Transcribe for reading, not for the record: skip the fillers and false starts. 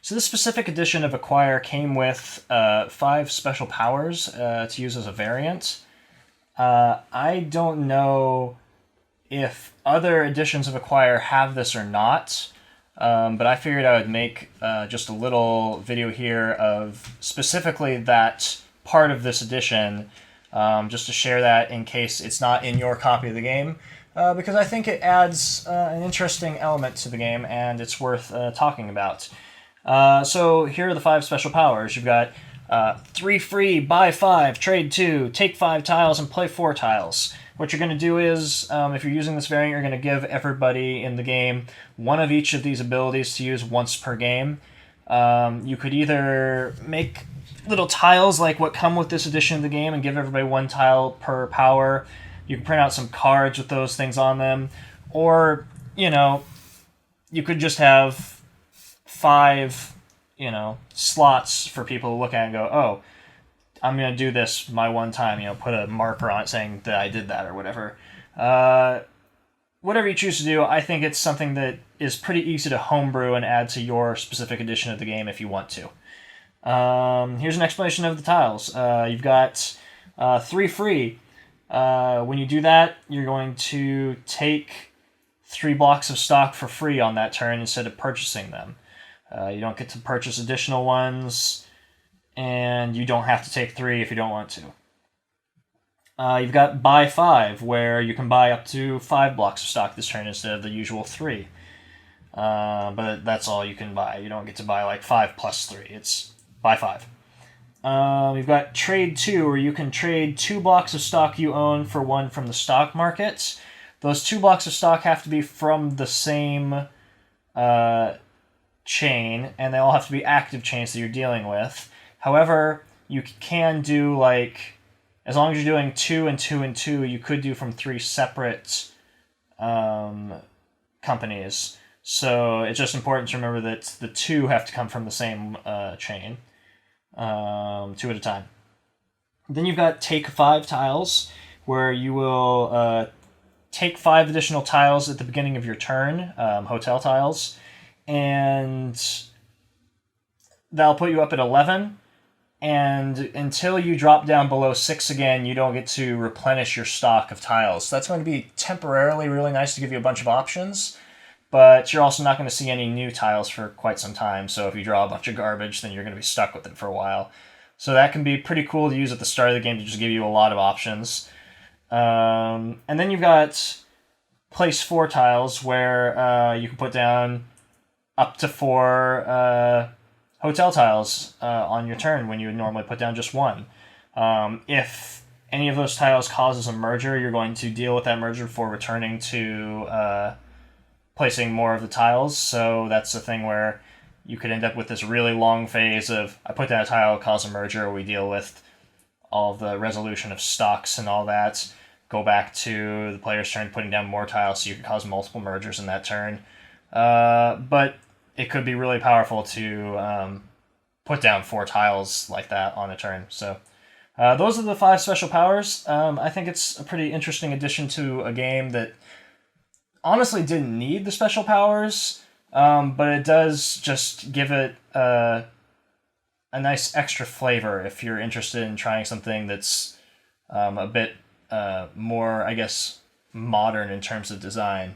So this specific edition of Acquire came with 5 special powers to use as a variant. I don't know if other editions of Acquire have this or not, but I figured I would make just a little video here of specifically that part of this edition, just to share that in case it's not in your copy of the game, because I think it adds an interesting element to the game and it's worth talking about. So here are the 5 special powers. You've got 3 free, buy 5, trade 2, take 5 tiles, and play 4 tiles. What you're going to do is, if you're using this variant, you're going to give everybody in the game one of each of these abilities to use once per game. You could either make little tiles like what come with this edition of the game and give everybody 1 tile per power. You can print out some cards with those things on them. Or, you could just have 5, slots for people to look at and go, oh, I'm going to do this my one time, put a marker on it saying that I did that or whatever. Whatever you choose to do, I think it's something that is pretty easy to homebrew and add to your specific edition of the game if you want to. Here's an explanation of the tiles. You've got 3 free. When you do that, you're going to take 3 blocks of stock for free on that turn instead of purchasing them. You don't get to purchase additional ones, and you don't have to take 3 if you don't want to. You've got buy 5, where you can buy up to 5 blocks of stock this turn instead of the usual 3. But that's all you can buy. You don't get to buy like 5 plus 3. It's buy 5. You've got trade 2, where you can trade 2 blocks of stock you own for 1 from the stock market. Those 2 blocks of stock have to be from the same chain, and they all have to be active chains that you're dealing with. However, you can do, as long as you're doing 2 and 2 and 2, you could do from 3 separate companies. So it's just important to remember that the 2 have to come from the same chain, 2 at a time. Then you've got take 5 tiles, where you will take 5 additional tiles at the beginning of your turn, hotel tiles, and that'll put you up at 11. And until you drop down below 6 again, you don't get to replenish your stock of tiles. So that's going to be temporarily really nice to give you a bunch of options, but you're also not going to see any new tiles for quite some time. So if you draw a bunch of garbage, then you're going to be stuck with it for a while. So that can be pretty cool to use at the start of the game to just give you a lot of options. And then you've got place 4 tiles, where you can put down up to 4 hotel tiles on your turn when you would normally put down just 1. If any of those tiles causes a merger, you're going to deal with that merger before returning to placing more of the tiles. So that's the thing where you could end up with this really long phase of, I put down a tile, cause a merger, we deal with all the resolution of stocks and all that, go back to the player's turn putting down more tiles so you can cause multiple mergers in that turn. But it could be really powerful to put down 4 tiles like that on a turn. So those are the 5 special powers. I think it's a pretty interesting addition to a game that honestly didn't need the special powers, but it does just give it a nice extra flavor if you're interested in trying something that's a bit more, I guess, modern in terms of design.